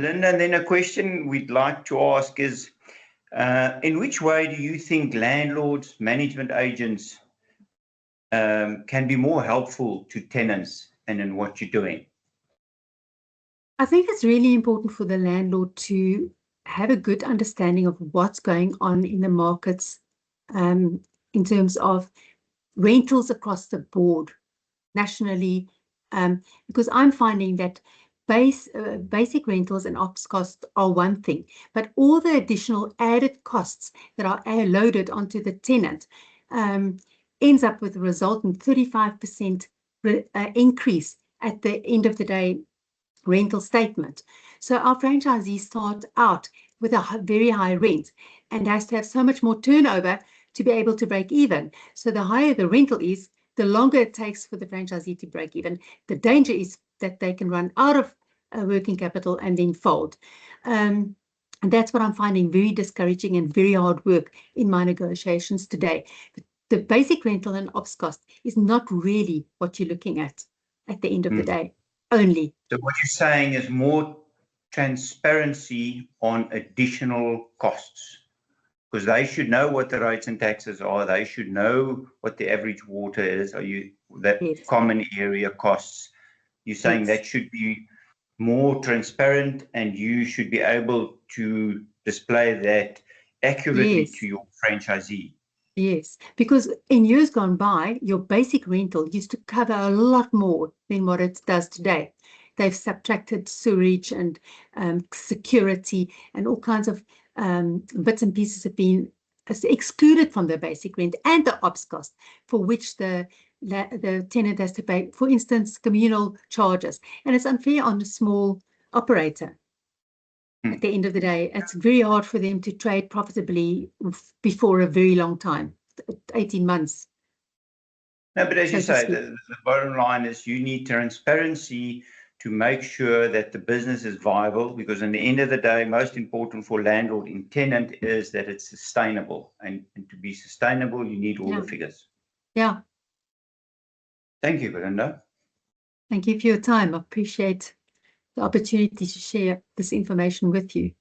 Belinda, then a question we'd like to ask is, in which way do you think landlords, management agents can be more helpful to tenants and in what you're doing? I think it's really important for the landlord to have a good understanding of what's going on in the markets in terms of rentals across the board nationally, because I'm finding that basic rentals and ops costs are one thing, but all the additional added costs that are loaded onto the tenant ends up with a resultant 35% increase at the end of the day rental statement. So our franchisees start out with a very high rent and has to have so much more turnover to be able to break even. So the higher the rental is, the longer it takes for the franchisee to break even. The danger is that they can run out of working capital and then fold. And that's what I'm finding very discouraging and very hard work in my negotiations today. The basic rental and ops cost is not really what you're looking at the end of the day only. So what you're saying is more transparency on additional costs, because they should know what the rates and taxes are. They should know what the average water is. Yes. Common area costs. You're saying that should be more transparent, and you should be able to display that accurately to your franchisee. Yes, because in years gone by, your basic rental used to cover a lot more than what it does today. They've subtracted sewage and security and all kinds of bits and pieces have been excluded from the basic rent and the ops cost, for which the tenant has to pay, for instance, communal charges. And it's unfair on a small operator. At the end of the day, it's very hard for them to trade profitably before a very long time, 18 months. No, but as you say, the bottom line is you need transparency to make sure that the business is viable, because in the end of the day, most important for landlord and tenant is that it's sustainable. And to be sustainable, you need all the figures. Yeah. Thank you, Belinda. Thank you for your time. I appreciate the opportunity to share this information with you.